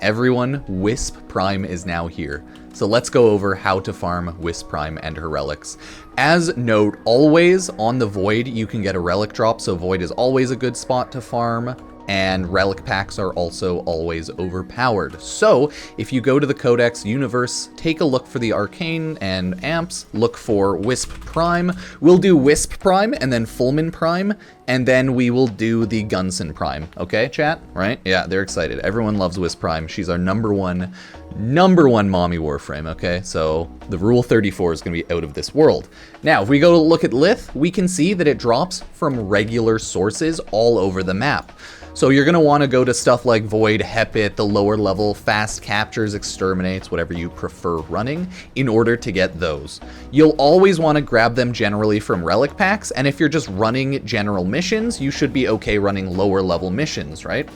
everyone, Wisp Prime is now here. So let's go over how to farm Wisp Prime and her relics. As note, always on the Void you can get a relic drop, so Void is always a good spot to farm. And relic packs are also always overpowered. So if you go to the Codex universe, take a look for the Arcane and Amps, look for Wisp Prime. We'll do Wisp Prime and then Fulmin Prime, and then we will do the Gunsen Prime. Okay, chat? Right? Yeah, they're excited. Everyone loves Wisp Prime. She's our number one mommy Warframe, okay? So the Rule 34 is going to be out of this world. Now, if we go to look at Lith, we can see that it drops from regular sources all over the map. So you're going to want to go to stuff like Void, Hepit, the lower level, fast captures, exterminates, whatever you prefer running, in order to get those. You'll always want to grab them generally from relic packs, and if you're just running general missions, you should be okay running lower level missions, right?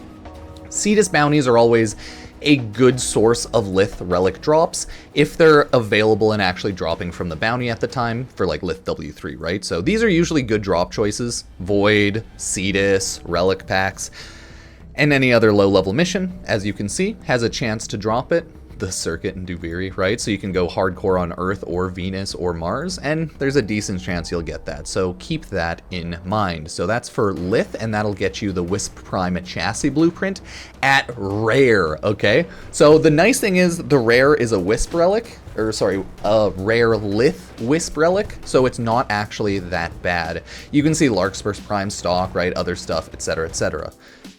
Cetus bounties are always a good source of Lith relic drops if they're available and actually dropping from the bounty at the time for like Lith W3, right? So these are usually good drop choices. Void, Cetus, relic packs, and any other low level mission, as you can see, has a chance to drop it. The Circuit and Duviri, right? So you can go hardcore on Earth or Venus or Mars, and there's a decent chance you'll get that. So keep that in mind. So that's for Lith, and that'll get you the Wisp Prime chassis blueprint at rare, okay? So the nice thing is the rare is a Wisp relic, or sorry, a rare Lith Wisp relic, so it's not actually that bad. You can see Larkspur's Prime stock, right? Other stuff, etc., etc.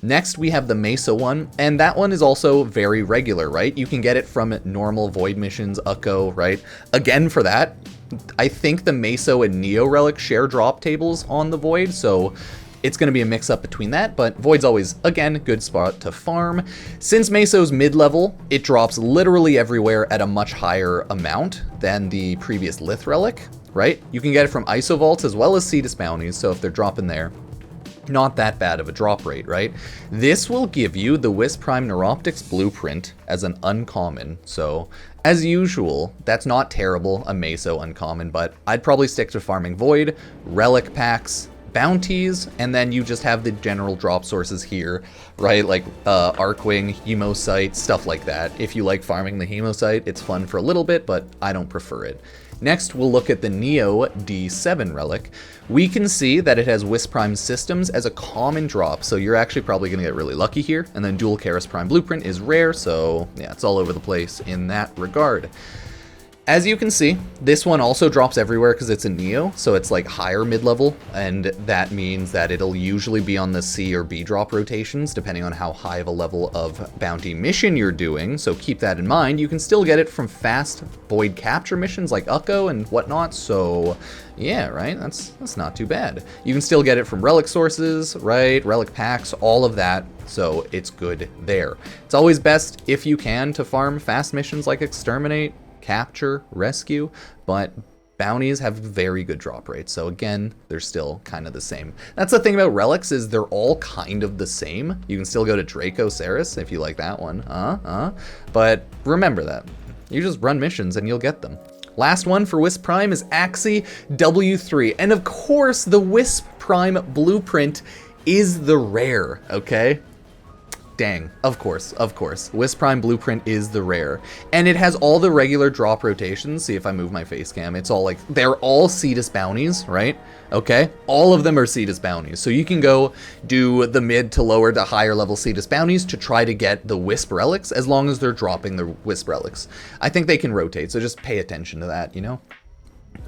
Next, we have the Mesa one, and that one is also very regular, right? You can get it from normal Void missions, Ukko, right? Again, for that, I think the Meso and Neo relic share drop tables on the Void, so it's going to be a mix-up between that, but Void's always, again, good spot to farm. Since Meso's mid-level, it drops literally everywhere at a much higher amount than the previous Lith relic, right? You can get it from Iso Vaults as well as Cetus bounties, so if they're dropping there, not that bad of a drop rate, right? This will give you the Wisp Prime Neuroptics blueprint as an uncommon. So, as usual, that's not terrible, a Meso uncommon, but I'd probably stick to farming Void, relic packs, bounties, and then you just have the general drop sources here, right? Like Arcwing, Hemosite, stuff like that. If you like farming the Hemosite, it's fun for a little bit, but I don't prefer it. Next, we'll look at the Neo D7 relic. We can see that it has Wisp Prime systems as a common drop, so you're actually probably going to get really lucky here. And then Dual Karis Prime Blueprint is rare, so yeah, it's all over the place in that regard. As you can see, this one also drops everywhere because it's a Neo, so it's like higher mid-level, and that means that it'll usually be on the C or B drop rotations, depending on how high of a level of bounty mission you're doing, so keep that in mind. You can still get it from fast Void capture missions like Ukko and whatnot, so yeah, right, that's not too bad. You can still get it from relic sources, right, relic packs, all of that, so it's good there. It's always best, if you can, to farm fast missions like Exterminate, Capture, Rescue, but bounties have very good drop rates, so again, they're still kind of the same. That's the thing about relics, is they're all kind of the same. You can still go to Draco Ceres if you like that one, but remember that. You just run missions and you'll get them. Last one for Wisp Prime is Axii W3, and of course the Wisp Prime blueprint is the rare, okay? Dang, of course. Wisp Prime Blueprint is the rare. And it has all the regular drop rotations. See if I move my face cam. It's all like, they're all Cetus bounties, right? Okay, all of them are Cetus bounties. So you can go do the mid to lower to higher level Cetus bounties to try to get the Wisp relics, as long as they're dropping the Wisp relics. I think they can rotate, so just pay attention to that, you know?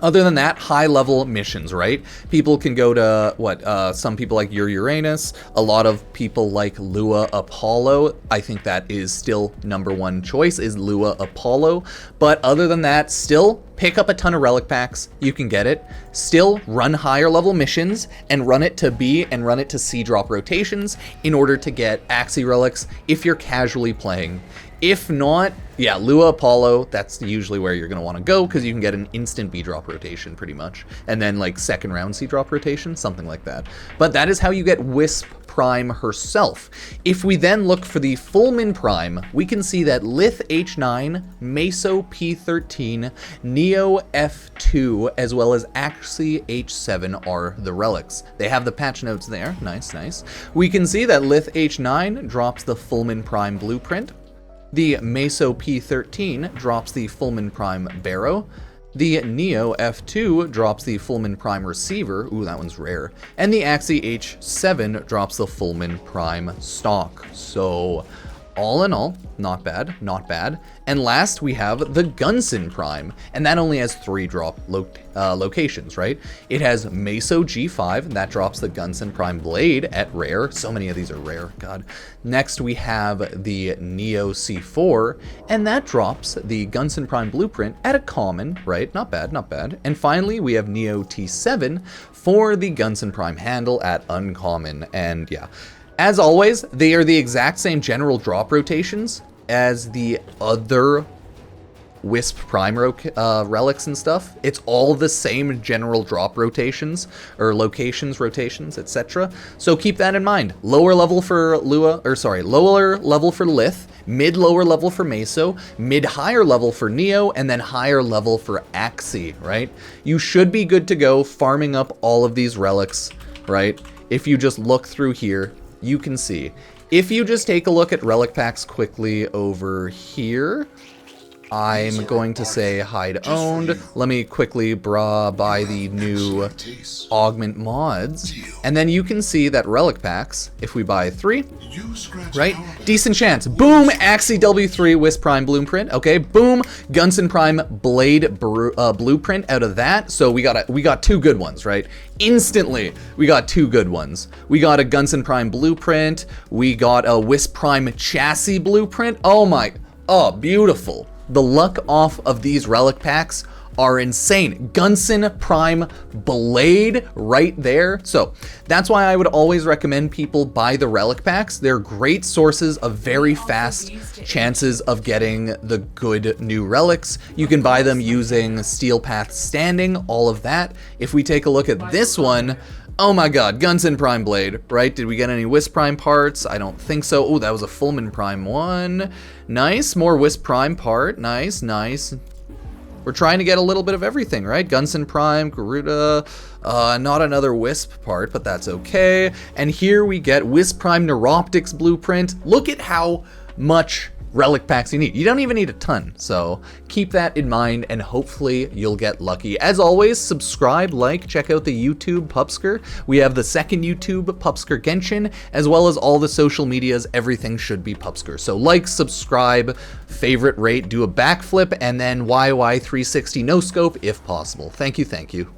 Other than that, high-level missions, right? People can go to, some people like your Uranus, a lot of people like Lua Apollo. I think that is still #1 choice, is Lua Apollo. But other than that, still pick up a ton of relic packs. You can get it. Still run higher-level missions and run it to B and run it to C drop rotations in order to get Axii relics if you're casually playing. If not, yeah, Lua Apollo, that's usually where you're going to want to go, because you can get an instant B drop rotation pretty much. And then like second round C drop rotation, something like that. But that is how you get Wisp Prime herself. If we then look for the Fulmin Prime, we can see that Lith H9, Meso P13, Neo F2, as well as Axii H7 are the relics. They have the patch notes there. Nice, nice. We can see that Lith H9 drops the Fulmin Prime blueprint. The Meso P13 drops the Fulmin Prime Barrow. The Neo F2 drops the Fulmin Prime Receiver. Ooh, that one's rare. And the Axie H7 drops the Fulmin Prime Stock. So, all in all, not bad, not bad. And last, we have the Gunsen Prime, and that only has 3 drop locations, right? It has Meso G5, that drops the Gunsen Prime Blade at rare. So many of these are rare, God. Next, we have the Neo C4, and that drops the Gunsen Prime Blueprint at a common, right? Not bad, not bad. And finally, we have Neo T7 for the Gunsen Prime handle at uncommon, and yeah. As always, they are the exact same general drop rotations as the other Wisp Prime relics and stuff. It's all the same general drop rotations, or locations, rotations, etc. So keep that in mind. Lower level for lower level for Lith, mid-lower level for Meso, mid-higher level for Neo, and then higher level for Axie, right? You should be good to go farming up all of these relics, right? If you just look through here, you can see. If you just take a look at relic packs quickly over here, I'm going to say hide owned. Let me quickly buy the new augment mods. And then you can see that relic packs, if we buy 3, right? Decent chance. Boom, Axie W3 Wisp Prime Blueprint. Okay, boom, Gunsen Prime Blade Blueprint out of that. So we got 2 good ones, right? Instantly, we got 2 good ones. We got a Gunsen Prime Blueprint. We got a Wisp Prime Chassis Blueprint. Oh, beautiful. The luck off of these relic packs are insane. Gunsen Prime Blade right there. So that's why I would always recommend people buy the relic packs. They're great sources of very fast chances of getting the good new relics. You can buy them using Steel Path Standing, all of that. If we take a look at this one, oh my god, Gunsen Prime Blade, right? Did we get any Wisp Prime parts? I don't think so. Oh, that was a Fulmin Prime one. Nice, more Wisp Prime part. Nice, nice. We're trying to get a little bit of everything, right? Gunsen Prime, Garuda, not another Wisp part, but that's okay. And here we get Wisp Prime Neuroptics Blueprint. Look at how much relic packs you need. You don't even need a ton, so keep that in mind and hopefully you'll get lucky. As always, subscribe, like, check out the YouTube Pupsker. We have the second YouTube Pupsker Genshin, as well as all the social medias. Everything should be Pupsker. So like, subscribe, favorite, rate, do a backflip, and then YY360 no scope if possible. Thank you, thank you.